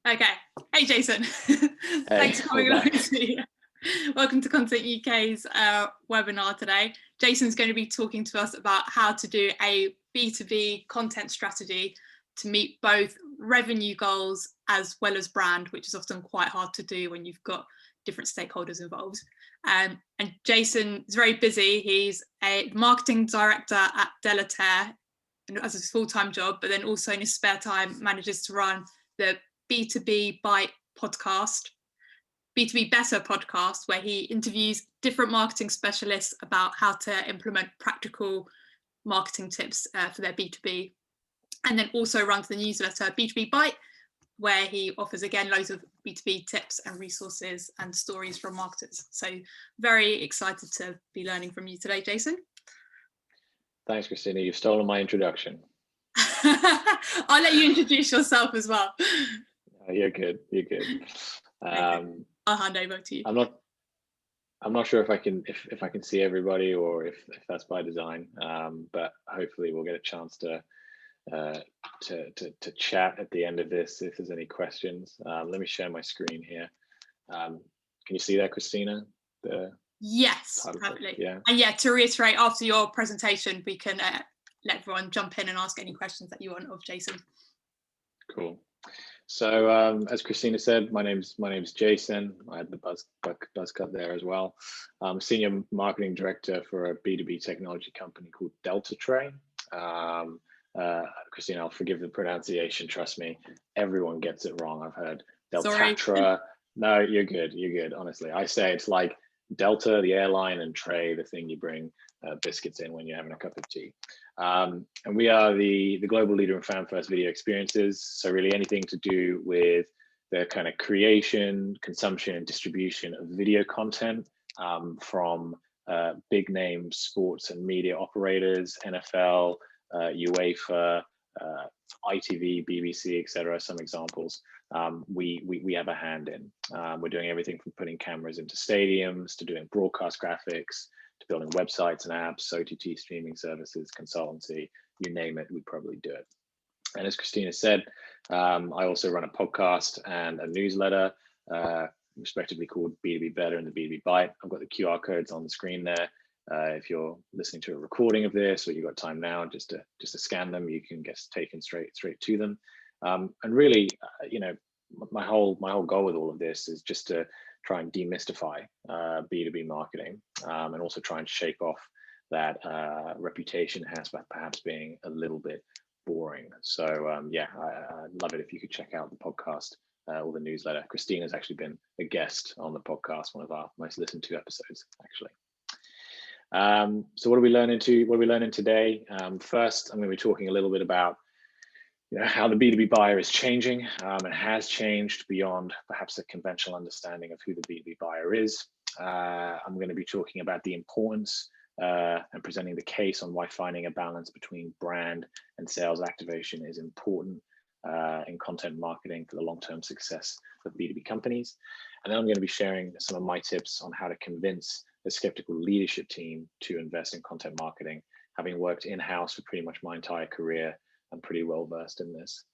Okay. Hey, Jason. Hey, Thanks for we're coming along. back. Welcome to Content UK's webinar today. Jason's going to be talking to us about how to do a B2B content strategy to meet both revenue goals as well as brand, which is often quite hard to do when you've got different stakeholders involved. And Jason is very busy. He's a marketing director at Delaware as his full-time job, but then also in his spare time manages to run the B2B Bite podcast, B2B Better podcast, where he interviews different marketing specialists about how to implement practical marketing tips for their B2B. And then also runs the newsletter B2B Bite, where he offers again loads of B2B tips and resources and stories from marketers. So very excited to be learning from you today, Jason. Thanks, Christina. You've stolen my introduction. I'll let you introduce yourself as well. You're good. You're good. I'll hand over to you. I'm not sure if I can see everybody or if that's by design. But hopefully we'll get a chance to chat at the end of this if there's any questions. Let me share my screen here. Can you see that, Christina? Yes, perfectly. Yeah. And yeah, to reiterate, after your presentation, we can let everyone jump in and ask any questions that you want of Jason. Cool. So as Christina said, my name's Jason. I had the buzz cut there as well. I'm Senior Marketing Director for a B2B technology company called Delta Tray. Christina, I'll forgive the pronunciation. Trust me, everyone gets it wrong. I've heard Deltatra. No, you're good. You're good. Honestly, I say it's like Delta, the airline, and Tray, the thing you bring biscuits in when you're having a cup of tea. And we are the global leader in fan-first video experiences. So really anything to do with the kind of creation, consumption, and distribution of video content from big name sports and media operators, NFL, UEFA, ITV, BBC, etc. Some examples we have a hand in. We're doing everything from putting cameras into stadiums to doing broadcast graphics, to building websites and apps, OTT streaming services, consultancy, you name it, we probably do it. And as Christina said, I also run a podcast and a newsletter, respectively called B2B Better and the B2B Bite. I've got the QR codes on the screen there. If you're listening to a recording of this, or you've got time now just to scan them, you can get taken straight to them. And really, my whole goal with all of this is just to try and demystify B2B marketing, and also try and shake off that reputation has by perhaps being a little bit boring. So yeah, I'd love it if you could check out the podcast or the newsletter. Christina's actually been a guest on the podcast, one of our most listened to episodes, actually. So what are we learning today? First, I'm going to be talking a little bit about how the B2B buyer is changing and has changed beyond perhaps a conventional understanding of who the B2B buyer is. I'm going to be talking about the importance and presenting the case on why finding a balance between brand and sales activation is important in content marketing for the long-term success of B2B companies. And then I'm going to be sharing some of my tips on how to convince the skeptical leadership team to invest in content marketing, having worked in-house for pretty much my entire career. I'm pretty well versed in this.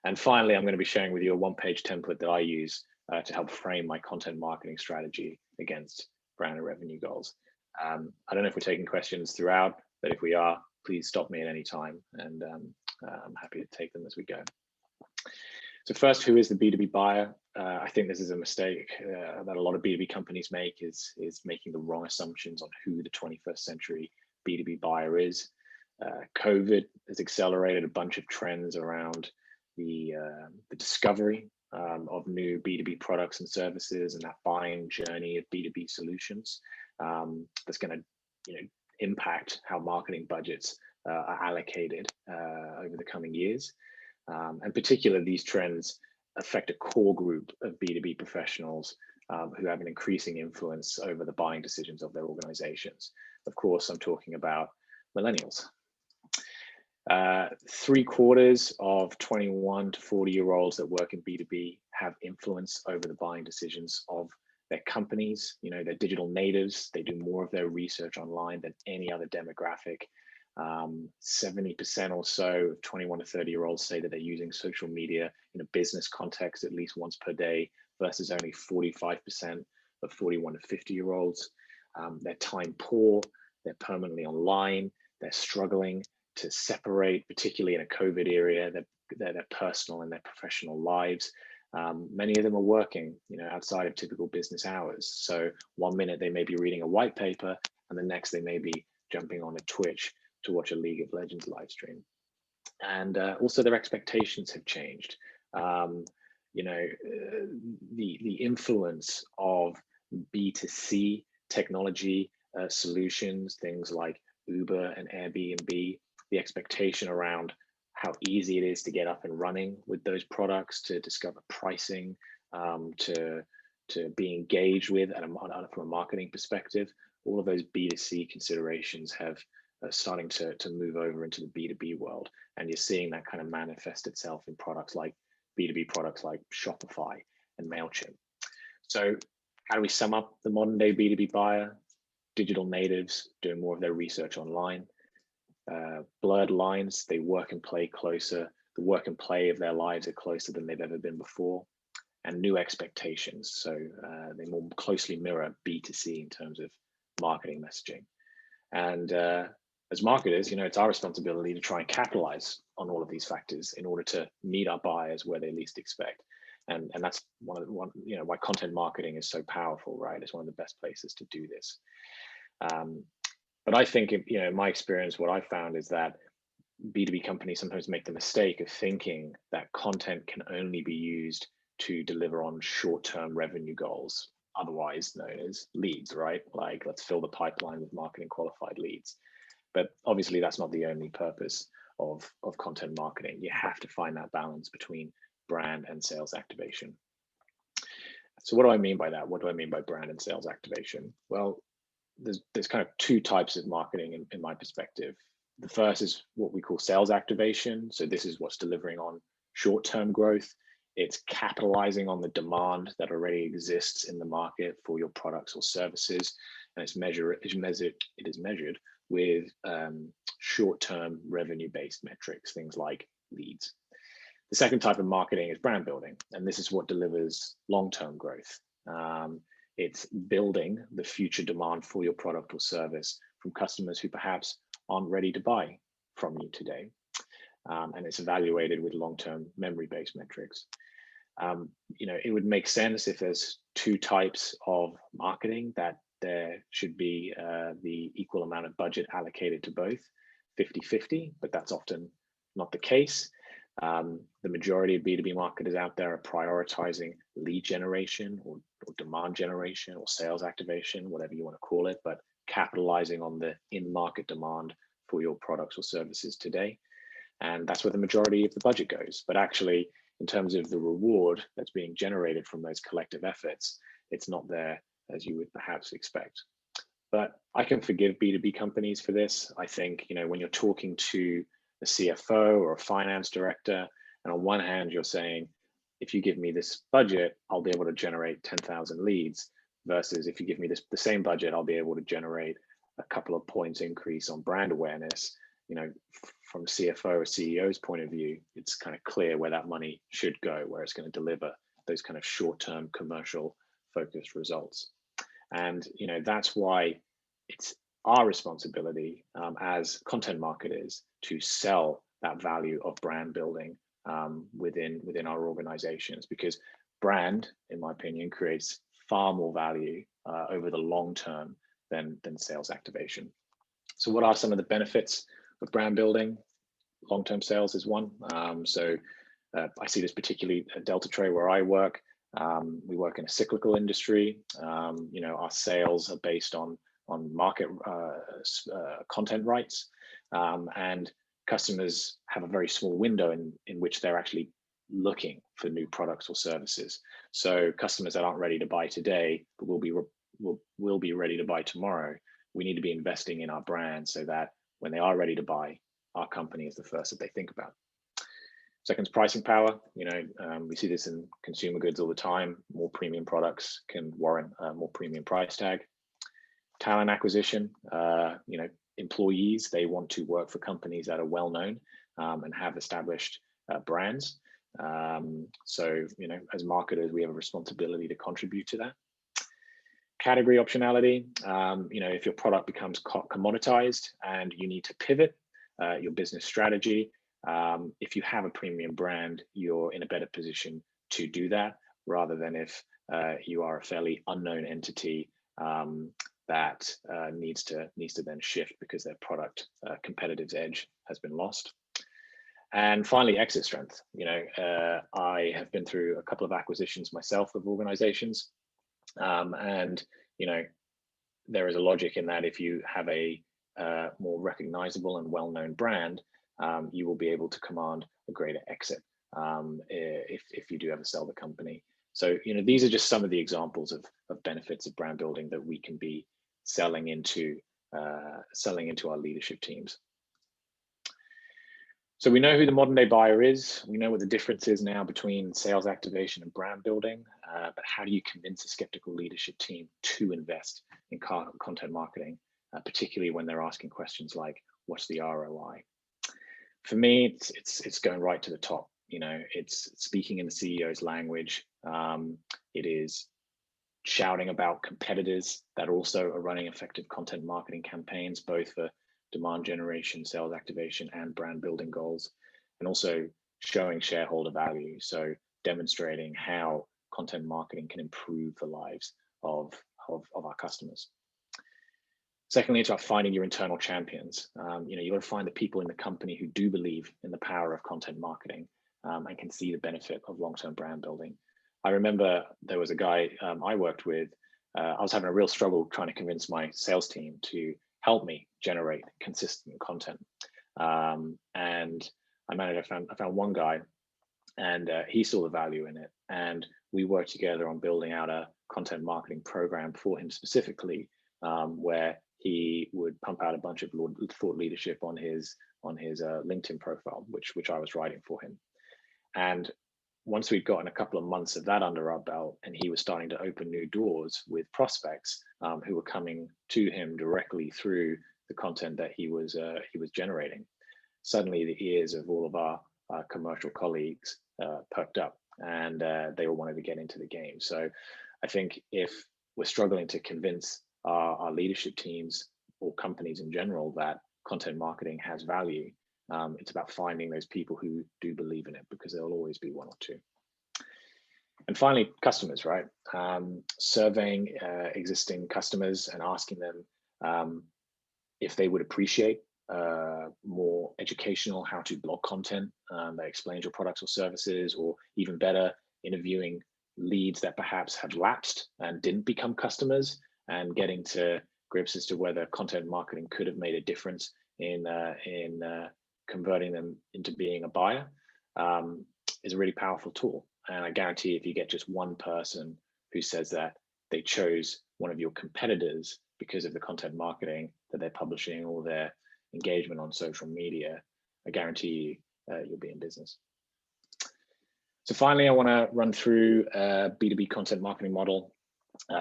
And finally, I'm going to be sharing with you a one-page template that I use to help frame my content marketing strategy against brand and revenue goals. I don't know if we're taking questions throughout, but if we are, please stop me at any time, and I'm happy to take them as we go. So first, who is the B2B buyer? I think this is a mistake that a lot of B2B companies make, is making the wrong assumptions on who the 21st century B2B buyer is. COVID has accelerated a bunch of trends around the discovery of new B2B products and services, and that buying journey of B2B solutions that's going to impact how marketing budgets are allocated over the coming years. And particularly, these trends affect a core group of B2B professionals who have an increasing influence over the buying decisions of their organizations. Of course, I'm talking about millennials. 3/4 of 21 to 40-year-olds that work in B2B have influence over the buying decisions of their companies. They're digital natives. They do more of their research online than any other demographic. 70% or so of 21 to 30-year-olds say that they're using social media in a business context at least once per day, versus only 45% of 41 to 50-year-olds. They're time poor, they're permanently online, they're struggling to separate, particularly in a COVID era, their personal and their professional lives. Many of them are working, outside of typical business hours. So one minute they may be reading a white paper, and the next they may be jumping on a Twitch to watch a League of Legends live stream. And also their expectations have changed. The influence of B2C technology solutions, things like Uber and Airbnb, the expectation around how easy it is to get up and running with those products, to discover pricing, to be engaged with from a marketing perspective. All of those B2C considerations have starting to move over into the B2B world. And you're seeing that kind of manifest itself in products like B2B products like Shopify and MailChimp. So how do we sum up the modern day B2B buyer? Digital natives doing more of their research online. Blurred lines, they work and play closer. The work and play of their lives are closer than they've ever been before. And new expectations. So they more closely mirror B2C in terms of marketing messaging. And as marketers, it's our responsibility to try and capitalize on all of these factors in order to meet our buyers where they least expect. And that's why content marketing is so powerful, right? It's one of the best places to do this. But I think, in my experience, what I found is that B2B companies sometimes make the mistake of thinking that content can only be used to deliver on short-term revenue goals, otherwise known as leads, right? Like, let's fill the pipeline with marketing qualified leads. But obviously that's not the only purpose of content marketing. You have to find that balance between brand and sales activation. So what do I mean by that? What do I mean by brand and sales activation? Well, there's kind of two types of marketing in my perspective. The first is what we call sales activation. So this is what's delivering on short-term growth. It's capitalizing on the demand that already exists in the market for your products or services, and it is measured with short-term revenue-based metrics, things like leads. The second type of marketing is brand building, and this is what delivers long-term growth. It's building the future demand for your product or service from customers who perhaps aren't ready to buy from you today. And it's evaluated with long-term memory-based metrics. It would make sense if there's two types of marketing, that there should be the equal amount of budget allocated to both, 50-50, but that's often not the case. The majority of B2B marketers out there are prioritizing lead generation or demand generation or sales activation, whatever you want to call it, but capitalizing on the in-market demand for your products or services today. And that's where the majority of the budget goes. But actually, in terms of the reward that's being generated from those collective efforts, it's not there as you would perhaps expect. But I can forgive B2B companies for this. I think, when you're talking to a CFO or a finance director, and on one hand, you're saying, if you give me this budget, I'll be able to generate 10,000 leads, versus if you give me the same budget, I'll be able to generate a couple of points increase on brand awareness. From a CFO or CEO's point of view, it's kind of clear where that money should go, where it's going to deliver those kind of short-term commercial focused results. And that's why it's our responsibility as content marketers to sell that value of brand building within our organizations, because brand, in my opinion, creates far more value over the long term than sales activation. So what are some of the benefits of brand building? Long-term sales is one. I see this particularly at Delta Tray where I work. We work in a cyclical industry. Our sales are based on market content rights, and customers have a very small window in which they're actually looking for new products or services. So customers that aren't ready to buy today, but will be ready to buy tomorrow, we need to be investing in our brand so that when they are ready to buy, our company is the first that they think about. Second is pricing power. We see this in consumer goods all the time. More premium products can warrant a more premium price tag. Talent acquisition. employees, they want to work for companies that are well known and have established brands. So, as marketers, we have a responsibility to contribute to that. Category optionality, if your product becomes commoditized and you need to pivot your business strategy, if you have a premium brand, you're in a better position to do that, rather than if you are a fairly unknown entity that needs to then shift because their product competitive edge has been lost. And finally, exit strength. I have been through a couple of acquisitions myself of organizations, and there is a logic in that. If you have a more recognizable and well-known brand, you will be able to command a greater exit if you do ever sell the company. So these are just some of the examples of benefits of brand building that we can be selling into our leadership teams. So we know who the modern day buyer is. We know what the difference is now between sales activation and brand building, but how do you convince a skeptical leadership team to invest in content marketing, particularly when they're asking questions like, what's the ROI? For me, it's going right to the top. It's speaking in the CEO's language. It is shouting about competitors that also are running effective content marketing campaigns, both for demand generation, sales activation, and brand building goals, and also showing shareholder value. So demonstrating how content marketing can improve the lives of our customers. Secondly, it's about finding your internal champions. You've got to find the people in the company who do believe in the power of content marketing and can see the benefit of long-term brand building. I remember there was a guy I worked with. I was having a real struggle trying to convince my sales team to help me generate consistent content. And I found one guy, and he saw the value in it. And we worked together on building out a content marketing program for him specifically, where he would pump out a bunch of thought leadership on his LinkedIn profile, which I was writing for him. And once we'd gotten a couple of months of that under our belt, and he was starting to open new doors with prospects who were coming to him directly through the content that he was generating, suddenly the ears of all of our commercial colleagues perked up, and they all wanted to get into the game. So I think if we're struggling to convince our leadership teams or companies in general that content marketing has value, it's about finding those people who do believe in it, because there'll always be one or two. And finally, customers, right? Surveying existing customers and asking them if they would appreciate more educational how-to blog content that explains your products or services, or even better, interviewing leads that perhaps have lapsed and didn't become customers, and getting to grips as to whether content marketing could have made a difference in converting them into being a buyer, is a really powerful tool. And I guarantee if you get just one person who says that they chose one of your competitors because of the content marketing that they're publishing or their engagement on social media, I guarantee you'll be in business. So finally, I want to run through a B2B content marketing model.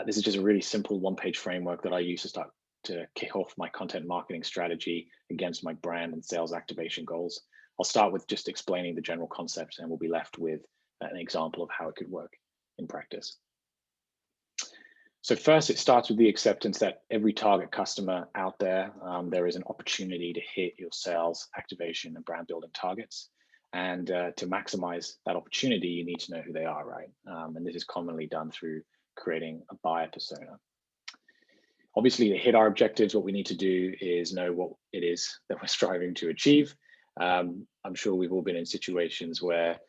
This is just a really simple one-page framework that I use to start to kick off my content marketing strategy against my brand and sales activation goals. I'll start with just explaining the general concepts, and we'll be left with an example of how it could work in practice. So first, it starts with the acceptance that every target customer out there, there is an opportunity to hit your sales activation and brand building targets. And to maximize that opportunity, you need to know who they are, right? And this is commonly done through creating a buyer persona. Obviously, to hit our objectives, what we need to do is know what it is that we're striving to achieve. I'm sure we've all been in situations where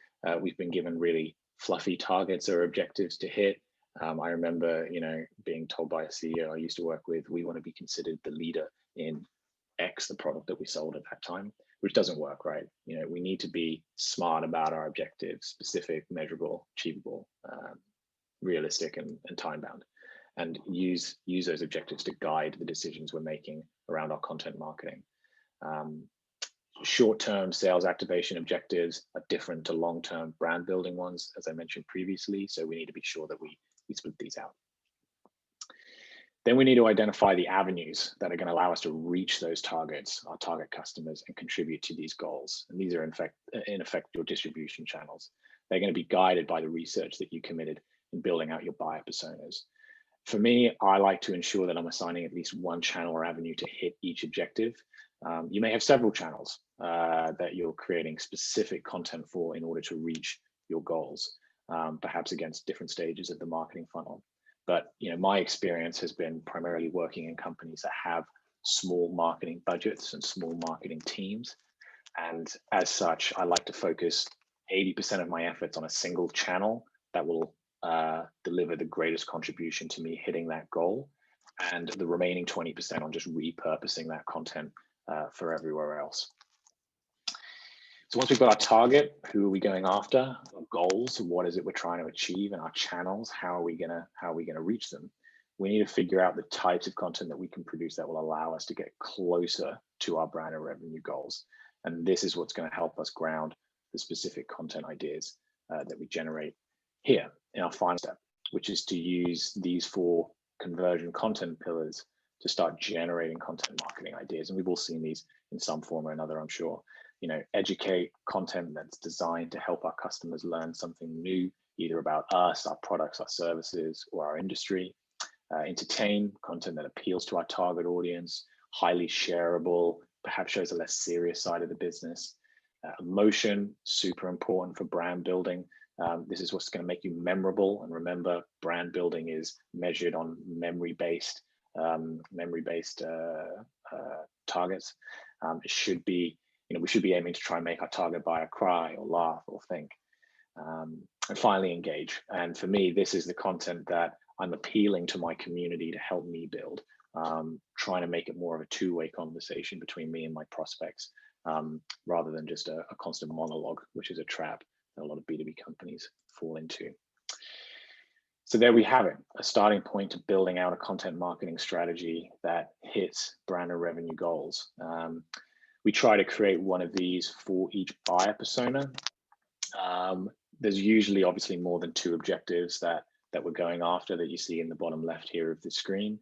we've been given really fluffy targets or objectives to hit. I remember, being told by a CEO I used to work with, we want to be considered the leader in X, the product that we sold at that time, which doesn't work, right? We need to be smart about our objectives, specific, measurable, achievable, realistic, and time-bound, and use those objectives to guide the decisions we're making around our content marketing. Short-term sales activation objectives are different to long-term brand building ones, as I mentioned previously. So we need to be sure that we split these out. Then we need to identify the avenues that are going to allow us to reach those targets, our target customers, and contribute to these goals. And these are in effect your distribution channels. They're going to be guided by the research that you committed in building out your buyer personas. For me, I like to ensure that I'm assigning at least one channel or avenue to hit each objective. You may have several channels that you're creating specific content for in order to reach your goals, perhaps against different stages of the marketing funnel. But my experience has been primarily working in companies that have small marketing budgets and small marketing teams. And as such, I like to focus 80% of my efforts on a single channel that will deliver the greatest contribution to me hitting that goal, and the remaining 20% on just repurposing that content for everywhere else. So once we've got our target, who are we going after? Our goals, what is it we're trying to achieve, and our channels, how are we gonna reach them? We need to figure out the types of content that we can produce that will allow us to get closer to our brand and revenue goals. And this is what's going to help us ground the specific content ideas that we generate here in our final step, which is to use these 4 conversion content pillars to start generating content marketing ideas. And we've all seen these in some form or another, I'm sure. Educate content that's designed to help our customers learn something new, either about us, our products, our services, or our industry. Entertain, content that appeals to our target audience, highly shareable, perhaps shows a less serious side of the business. Emotion, super important for brand building. This is what's going to make you memorable. And remember, brand building is measured on memory-based targets. It should be, we should be aiming to try and make our target buyer cry or laugh or think. And finally, engage. And for me, this is the content that I'm appealing to my community to help me build, trying to make it more of a two-way conversation between me and my prospects, rather than just a constant monologue, which is a trap that a lot of B2B companies fall into. So there we have it, a starting point to building out a content marketing strategy that hits brand and revenue goals. We try to create one of these for each buyer persona. There's usually obviously more than 2 objectives that we're going after that you see in the bottom left here of the screen.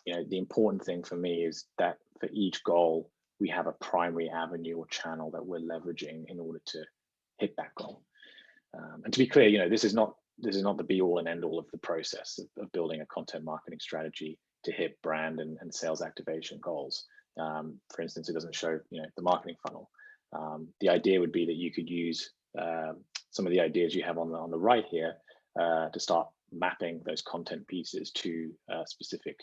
The important thing for me is that for each goal, we have a primary avenue or channel that we're leveraging in order to hit that goal. And to be clear, this is not the be all and end all of the process of building a content marketing strategy to hit brand and sales activation goals. For instance, it doesn't show the marketing funnel. The idea would be that you could use some of the ideas you have on the right here to start mapping those content pieces to specific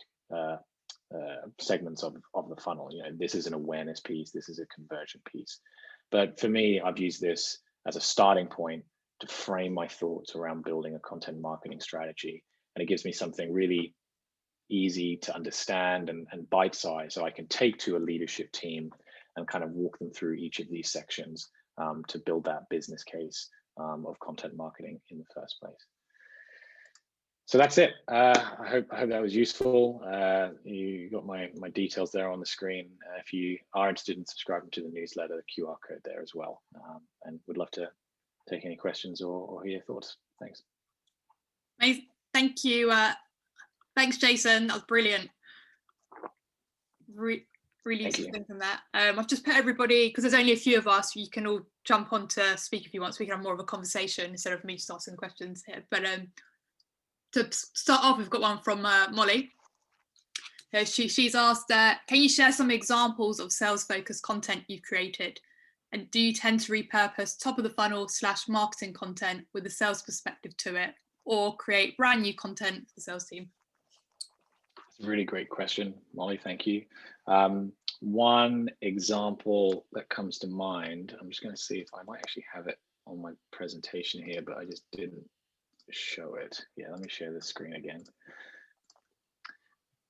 segments of the funnel. This is an awareness piece, this is a conversion piece. But for me, I've used this as a starting point to frame my thoughts around building a content marketing strategy. And it gives me something really easy to understand and bite-sized, so I can take to a leadership team and kind of walk them through each of these sections to build that business case of content marketing in the first place. So that's it. I hope that was useful. You got my details there on the screen. If you are interested in subscribing to the newsletter, the QR code there as well. And would love to take any questions or hear your thoughts. Thanks. Amazing. Thank you. Thanks, Jason. That was brilliant. Really useful thing from that. I've just put everybody, because there's only a few of us, you can all jump on to speak if you want, so we can have more of a conversation instead of me just asking questions here. But to start off, we've got one from Molly. She's asked, can you share some examples of sales-focused content you've created? And do you tend to repurpose top of the funnel / marketing content with a sales perspective to it, or create brand new content for the sales team? It's a really great question, Molly, thank you. One example that comes to mind, I'm just going to see if I might actually have it on my presentation here, but I just didn't show it. Yeah, let me share the screen again.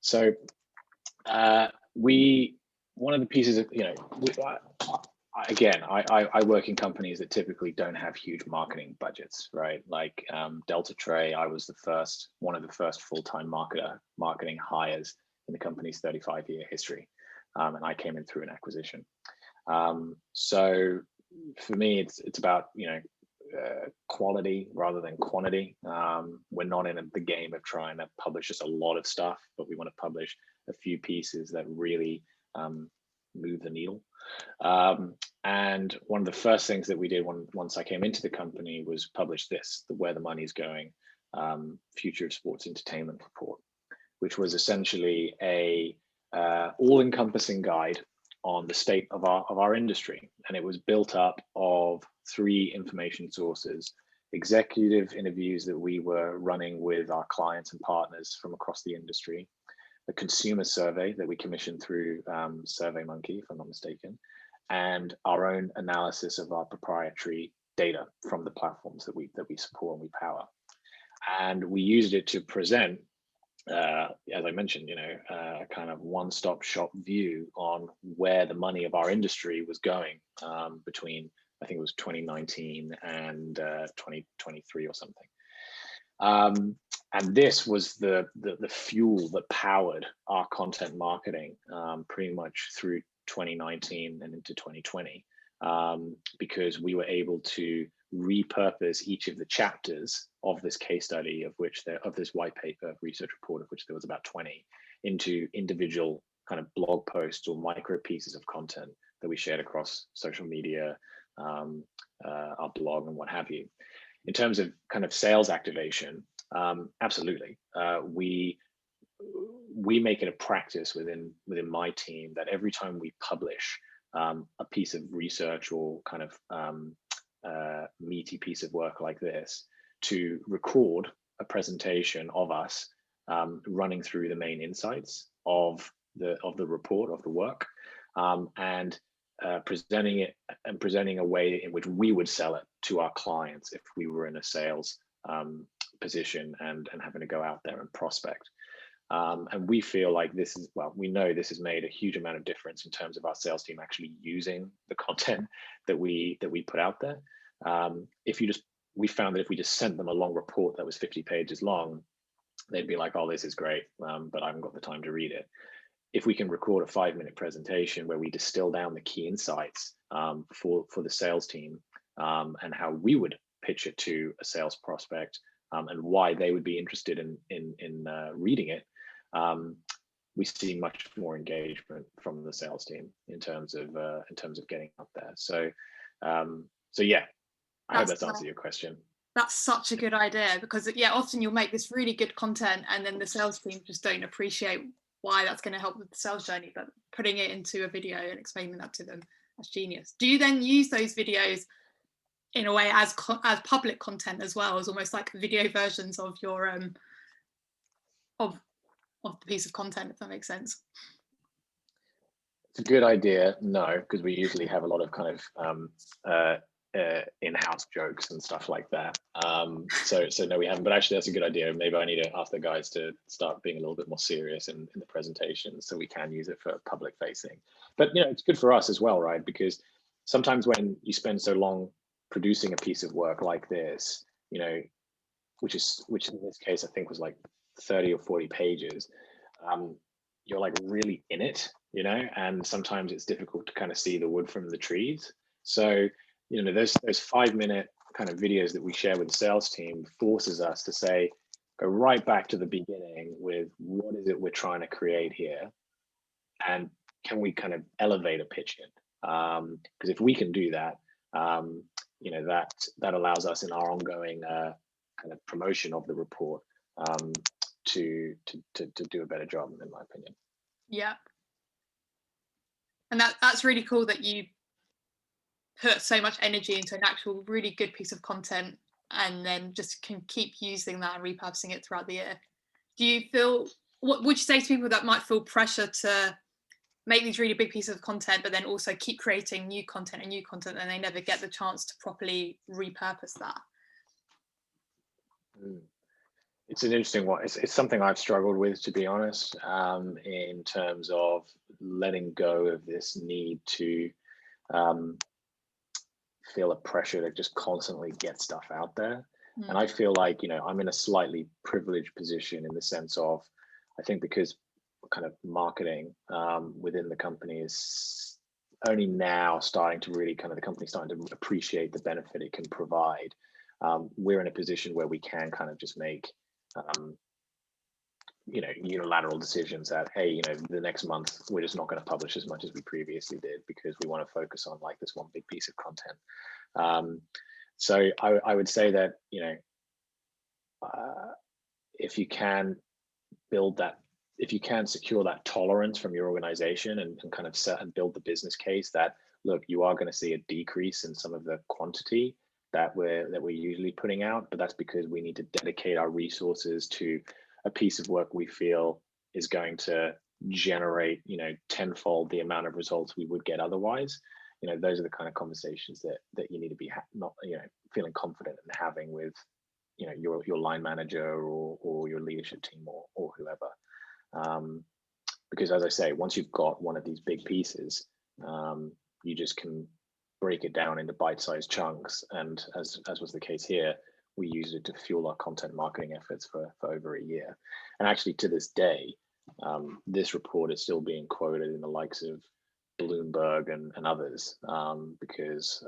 So one of the pieces of, again, I work in companies that typically don't have huge marketing budgets, right? Like Delta Tray, I was one of the first full-time marketing hires in the company's 35-year history. And I came in through an acquisition. So for me, it's about, quality rather than quantity. We're not in the game of trying to publish just a lot of stuff, but we want to publish a few pieces that really move the needle. And one of the first things that we did once I came into the company was publish this, the Where the Money's Going, Future of Sports Entertainment report, which was essentially a all-encompassing guide on the state of our industry. And it was built up of 3 information sources: executive interviews that we were running with our clients and partners from across the industry, a consumer survey that we commissioned through SurveyMonkey, if I'm not mistaken, and our own analysis of our proprietary data from the platforms that we support and we power. And we used it to present, as I mentioned, a kind of one-stop shop view on where the money of our industry was going between, I think it was 2019 and 2023 or something. And this was the fuel that powered our content marketing pretty much through 2019 and into 2020, because we were able to repurpose each of the chapters of this case study, of this white paper research report, of which there was about 20, into individual kind of blog posts or micro pieces of content that we shared across social media, our blog, and what have you. In terms of kind of sales activation, absolutely. We make it a practice within my team that every time we publish a piece of research or kind of meaty piece of work like this, to record a presentation of us running through the main insights of the report, of the work, and presenting a way in which we would sell it to our clients if we were in a sales position and having to go out there and prospect. And we feel like we know this has made a huge amount of difference in terms of our sales team actually using the content that we put out there. We found that if we just sent them a long report that was 50 pages long, they'd be like, "Oh, this is great, but I haven't got the time to read it." If we can record a 5-minute presentation where we distill down the key insights for the sales team and how we would pitch it to a sales prospect, and why they would be interested in reading it, we see much more engagement from the sales team in terms of getting out there. So yeah, I hope that's answered your question. That's such a good idea, because often you'll make this really good content and then the sales team just don't appreciate why that's going to help with the sales journey, but putting it into a video and explaining that to them, that's genius. Do you then use those videos in a way as public content as well, as almost like video versions of your of the piece of content, if that makes sense? It's a good idea. No, because we usually have a lot of kind of in-house jokes and stuff like that. So no, we haven't. But actually, that's a good idea. Maybe I need to ask the guys to start being a little bit more serious in the presentation, so we can use it for public facing. But it's good for us as well, right? Because sometimes when you spend so long producing a piece of work like this, which in this case I think was like 30 or 40 pages, you're like really in it, and sometimes it's difficult to kind of see the wood from the trees. So those 5-minute kind of videos that we share with the sales team forces us to say, go right back to the beginning with what is it we're trying to create here, and can we kind of elevate a pitch it? Because if we can do that, that allows us in our ongoing kind of promotion of the report to do a better job, in my opinion. Yeah, and that's really cool that you put so much energy into an actual really good piece of content and then just can keep using that and repurposing it throughout the year. Do you feel, what would you say to people that might feel pressure to make these really big pieces of content, but then also keep creating new content and they never get the chance to properly repurpose that? It's an interesting one. It's something I've struggled with, to be honest, in terms of letting go of this need to feel a pressure to just constantly get stuff out there. And I feel like, I'm in a slightly privileged position in the sense of, I think because kind of marketing within the company is only now starting to really the company starting to appreciate the benefit it can provide. We're in a position where we can kind of just make unilateral decisions that, hey, the next month we're just not going to publish as much as we previously did because we want to focus on like this one big piece of content. So I would say that, if you can secure that tolerance from your organization and kind of set and build the business case that, look, you are going to see a decrease in some of the quantity that we're usually putting out, but that's because we need to dedicate our resources to a piece of work we feel is going to generate, tenfold the amount of results we would get otherwise. Those are the kind of conversations that you need to be feeling confident in having with, your line manager or your leadership team or whoever. Because as I say, once you've got one of these big pieces, you just can break it down into bite-sized chunks. And as was the case here, we used it to fuel our content marketing efforts for over a year. And actually to this day, this report is still being quoted in the likes of Bloomberg and others, because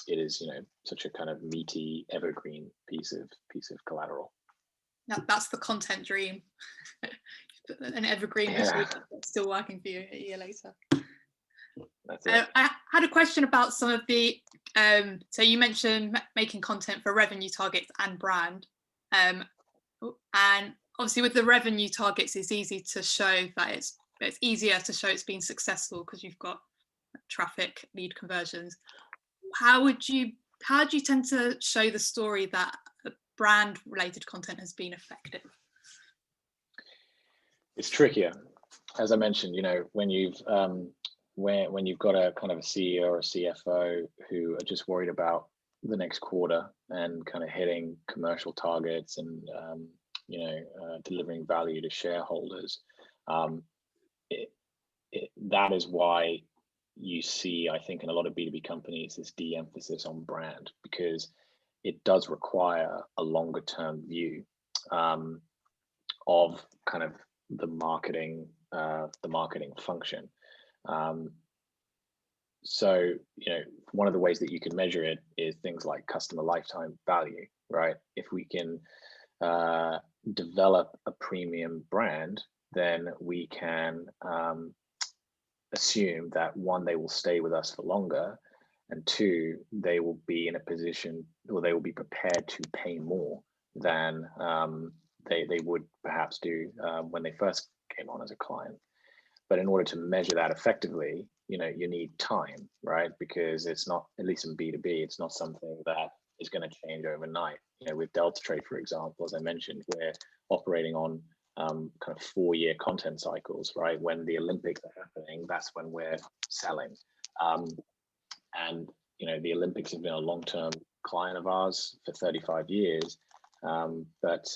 it is, such a kind of meaty, evergreen piece of collateral. That's the content dream. An evergreen machine still working for you a year later. That's it. I had a question about some of the, so you mentioned making content for revenue targets and brand. And obviously with the revenue targets, it's easy to show that it's easier to show it's been successful because you've got traffic, lead conversions. How do you tend to show the story that brand related content has been effective? It's trickier. As I mentioned, when you've got a kind of a CEO or a CFO who are just worried about the next quarter and kind of hitting commercial targets and delivering value to shareholders, that is why you see, I think, in a lot of B2B companies, this de-emphasis on brand, because it does require a longer term view of kind of the marketing function. So, one of the ways that you can measure it is things like customer lifetime value, right? If we can develop a premium brand, then we can assume that, one, they will stay with us for longer, and two, they will be in a position, or they will be prepared to pay more than they would perhaps do when they first came on as a client. But in order to measure that effectively, you need time, right? Because it's not, at least in B2B, it's not something that is going to change overnight. With Delta Trade, for example, as I mentioned, we're operating on kind of 4-year content cycles, right? When the Olympics are happening, that's when we're selling. And the Olympics have been a long-term client of ours for 35 years, but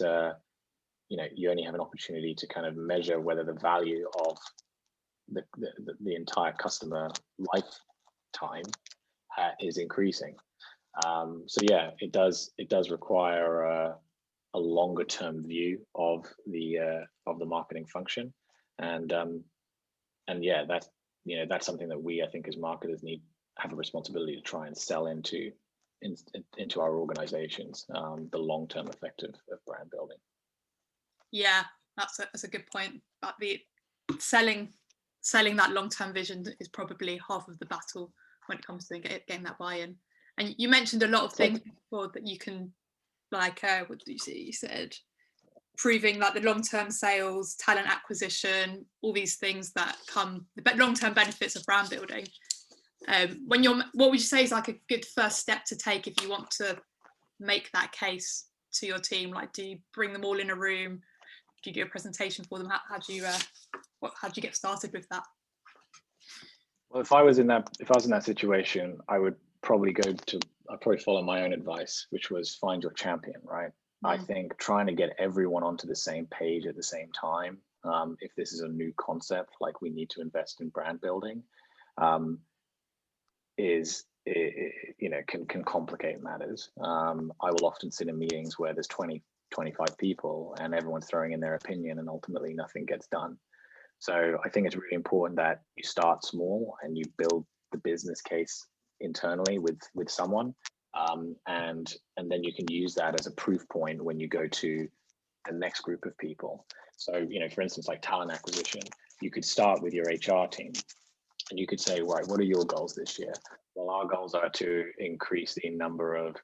you only have an opportunity to kind of measure whether the value of the entire customer lifetime is increasing. So yeah, it does require a longer term view of the marketing function, and yeah, that's something that we, I think, as marketers have a responsibility to try and sell into our organizations, the long term effect of brand building. Yeah, that's a good point. But the selling that long term vision is probably half of the battle when it comes to getting that buy-in. And you mentioned a lot of things before that you can, like, what did you say? You said proving like the long-term sales, talent acquisition, all these things that come, the long-term benefits of brand building. What would you say is like a good first step to take if you want to make that case to your team? Like, do you bring them all in a room? Do you do a presentation for them? How do you get started with that? Well, if I was in that situation, I'd probably follow my own advice, which was find your champion, right? I think trying to get everyone onto the same page at the same time, if this is a new concept, like we need to invest in brand building, can complicate matters. I will often sit in meetings where there's 20, 25 people and everyone's throwing in their opinion and ultimately nothing gets done. So I think it's really important that you start small and you build the business case internally with someone, and then you can use that as a proof point when you go to the next group of people. So, for instance, like talent acquisition, you could start with your HR team and you could say, right, what are your goals this year? Well, our goals are to increase the number of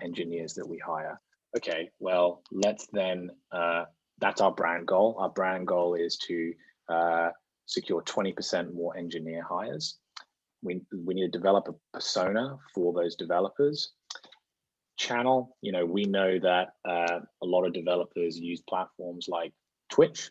engineers that we hire. Okay, well, let's then, that's our brand goal. Our brand goal is to secure 20% more engineer hires. We need to develop a persona for those developers. Channel, we know that a lot of developers use platforms like Twitch.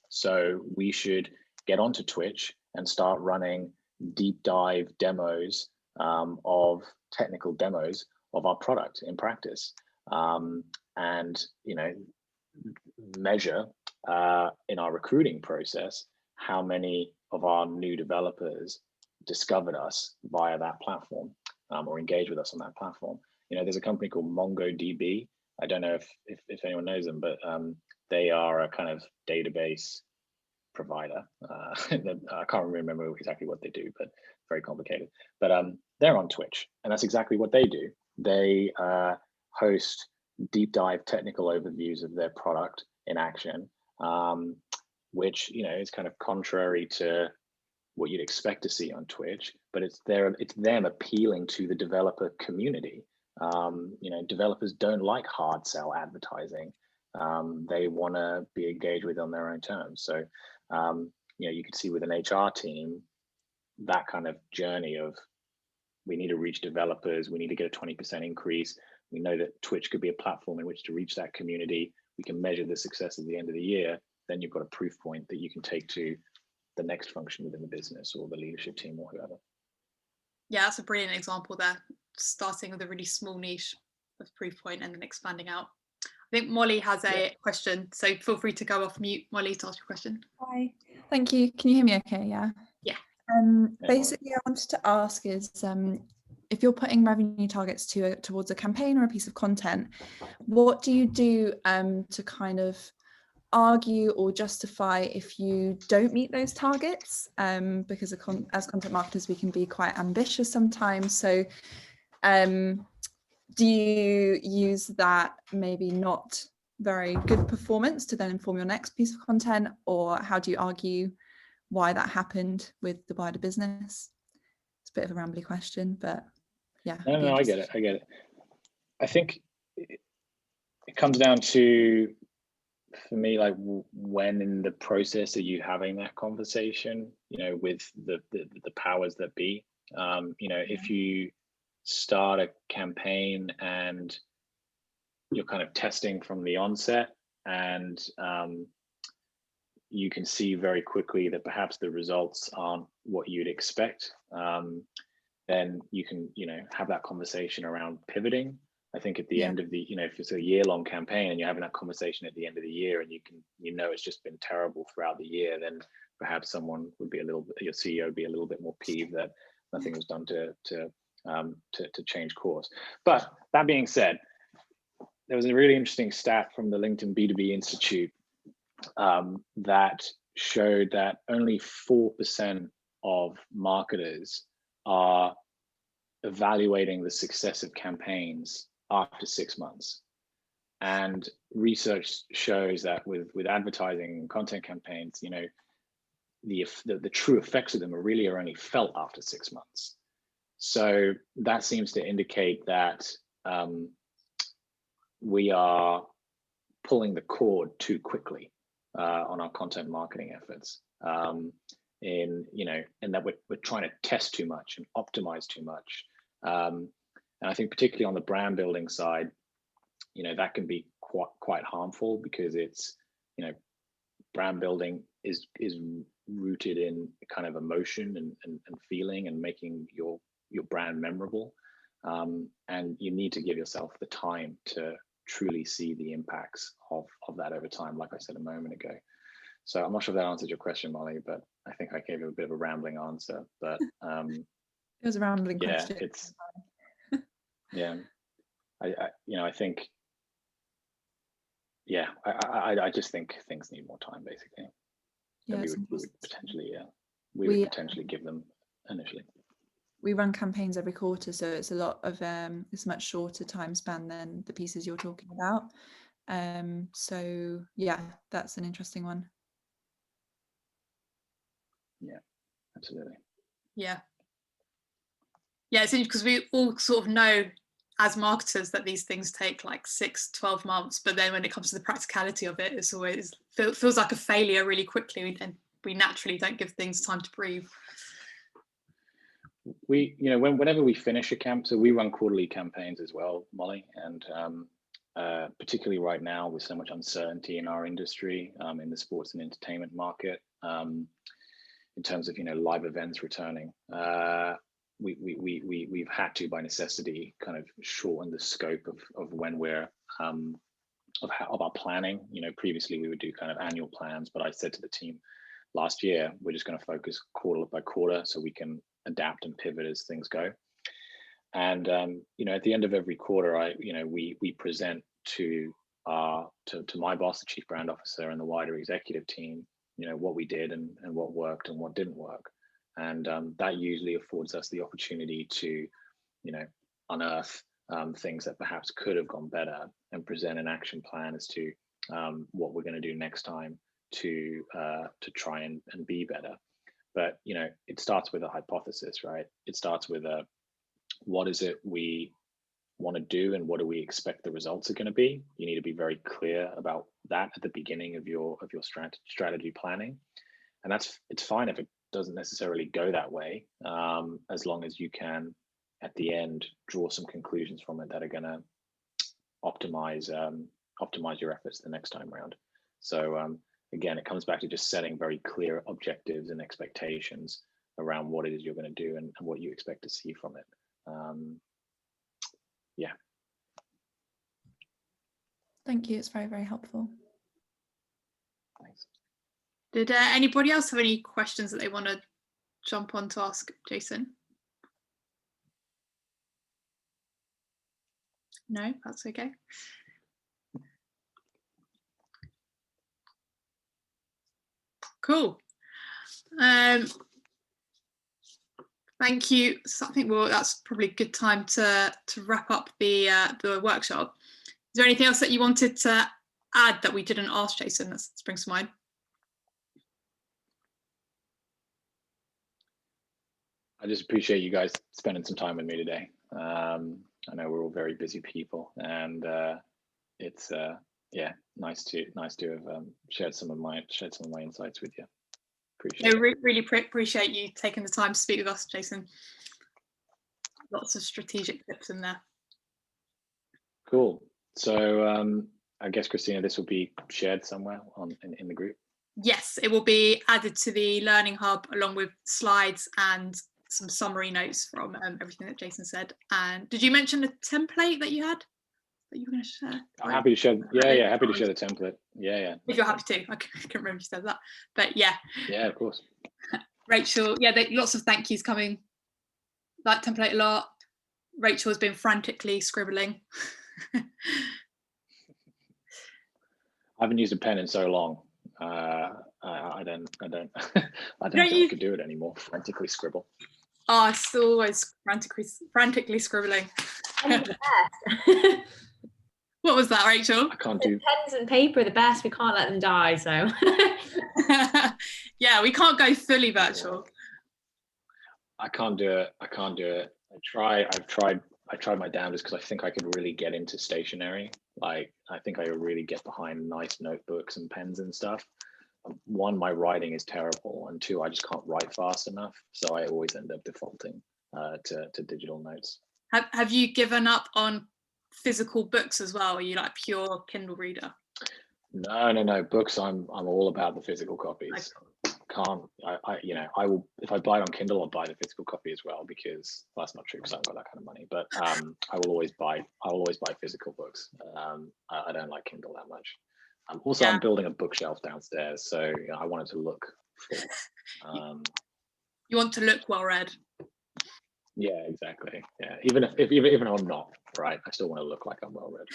So we should get onto Twitch and start running deep dive demos of technical demos of our product in practice, and measure in our recruiting process how many of our new developers discovered us via that platform, or engage with us on that platform. There's a company called MongoDB. I don't know if anyone knows them, but they are a kind of database provider. I can't remember exactly what they do, but very complicated. But they're on Twitch, and that's exactly what they do. They host deep dive technical overviews of their product in action, which is kind of contrary to what you'd expect to see on Twitch, but it's them appealing to the developer community. Developers don't like hard sell advertising. They want to be engaged with on their own terms. So, you can see with an HR team, that kind of journey of, we need to reach developers, we need to get a 20% increase. We know that Twitch could be a platform in which to reach that community. We can measure the success at the end of the year. Then you've got a proof point that you can take to the next function within the business or the leadership team or whoever. Yeah, that's a brilliant example there. Starting with a really small niche of proof point and then expanding out. I think Molly has a question, so feel free to go off mute, Molly, to ask your question. Hi, thank you. Can you hear me okay? Yeah. Yeah. Basically, I wanted to ask is, if you're putting revenue targets towards a campaign or a piece of content, what do you do to kind of argue or justify if you don't meet those targets? Because as content marketers, we can be quite ambitious sometimes. So do you use that maybe not very good performance to then inform your next piece of content, or how do you argue why that happened with the wider business? It's a bit of a rambly question, but yeah. No, I get it. I think it comes down to, for me, like, when in the process are you having that conversation, with the powers that be? If you start a campaign and you're kind of testing from the onset, and you can see very quickly that perhaps the results aren't what you'd expect, then you can have that conversation around pivoting. I think at the end of the, if it's a year-long campaign and you're having that conversation at the end of the year, and it's just been terrible throughout the year, then perhaps someone would be your CEO would be a little bit more peeved that nothing was done to change course. But that being said, there was a really interesting stat from the LinkedIn B2B Institute that showed that only 4% of marketers are evaluating the success of campaigns after 6 months. And research shows that with advertising and content campaigns, the true effects of them are only felt after 6 months. So that seems to indicate that we are pulling the cord too quickly on our content marketing efforts, and that we're trying to test too much and optimize too much. And I think particularly on the brand building side, that can be quite harmful, because it's, brand building is rooted in kind of emotion and feeling and making your brand memorable. And you need to give yourself the time to truly see the impacts of that over time, like I said a moment ago. So I'm not sure if that answered your question, Molly, but I think I gave you a bit of a rambling answer. But it was a rambling question. I think, I just think things need more time, basically. Yeah, we would potentially, potentially give them initially. We run campaigns every quarter, so it's a lot of it's a much shorter time span than the pieces you're talking about. So yeah, that's an interesting one. Yeah, absolutely. Yeah, it's interesting because we all sort of know as marketers that these things take like 6-12 months, but then when it comes to the practicality of it, it's always feels like a failure really quickly, and we naturally don't give things time to breathe. We, whenever we finish a camp, so we run quarterly campaigns as well, Molly, and particularly right now with so much uncertainty in our industry, in the sports and entertainment market, in terms of live events returning, we've had to, by necessity, kind of shorten the scope of when we're of our planning. Previously we would do kind of annual plans, but I said to the team last year, we're just going to focus quarter by quarter so we can adapt and pivot as things go. And at the end of every quarter, we present to my boss, the chief brand officer, and the wider executive team, what we did and what worked and what didn't work. And that usually affords us the opportunity to, unearth things that perhaps could have gone better and present an action plan as to what we're going to do next time to try and be better. But it starts with a hypothesis, right? It starts with what is it we want to do and what do we expect the results are going to be. You need to be very clear about that at the beginning of your strategy planning, and it's fine if it doesn't necessarily go that way, as long as you can at the end draw some conclusions from it that are going to optimize your efforts the next time around. So again, it comes back to just setting very clear objectives and expectations around what it is you're going to do and what you expect to see from it. Yeah. Thank you. It's very, very helpful. Thanks. Did anybody else have any questions that they want to jump on to ask Jason? No, that's okay. Cool. Thank you. So I think that's probably a good time to wrap up the workshop. Is there anything else that you wanted to add that we didn't ask Jason that springs to mind? I just appreciate you guys spending some time with me today. I know we're all very busy people, and it's nice to have shared some of my insights with you. Appreciate it. Really appreciate you taking the time to speak with us, Jason. Lots of strategic tips in there. Cool. So I guess, Christina, this will be shared somewhere in the group. Yes, it will be added to the Learning Hub along with slides and some summary notes from everything that Jason said. And did you mention a template that you had that you were going to share? I'm happy to share. Yeah, happy to share the template. Yeah. If you're happy to, I can't remember if you said that, but yeah. Yeah, of course. Rachel, yeah, lots of thank yous coming. That template a lot. Rachel has been frantically scribbling. I haven't used a pen in so long. I don't think I could do it anymore. Frantically scribble. Oh, I still always frantically scribbling. What was that, Rachel? I can't do pens and paper are the best. We can't let them die. So yeah, we can't go fully virtual. I can't do it. I've tried my damnedest because I think I could really get into stationery. Like, I think I really get behind nice notebooks and pens and stuff. One, my writing is terrible, and two, I just can't write fast enough. So I always end up defaulting to digital notes. Have you given up on physical books as well? Are you like pure Kindle reader? No. Books, I'm all about the physical copies. I will, if I buy it on Kindle, I'll buy the physical copy as well, because well, that's not true because I haven't got that kind of money. But I will always buy physical books. I don't like Kindle that much. Also, I'm building a bookshelf downstairs, so I want it to look full. You want to look well read. Yeah, exactly. Yeah, even if I'm not, right, I still want to look like I'm well read.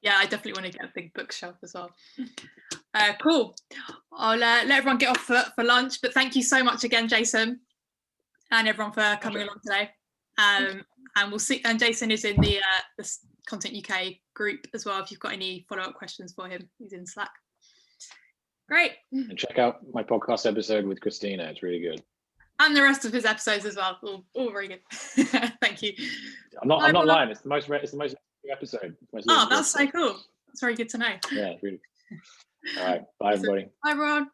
Yeah, I definitely want to get a big bookshelf as well. Cool. I'll let everyone get off for lunch, but thank you so much again, Jason, and everyone for coming along today. And we'll see. And Jason is in the Content UK group as well. If you've got any follow-up questions for him, he's in Slack. Great. And check out my podcast episode with Christina. It's really good. And the rest of his episodes as well. All very good. Thank you. I'm not lying. It's the most episode. Oh, that's so cool. That's very good to know. Yeah, really. All right. Bye, everybody. Bye, everyone.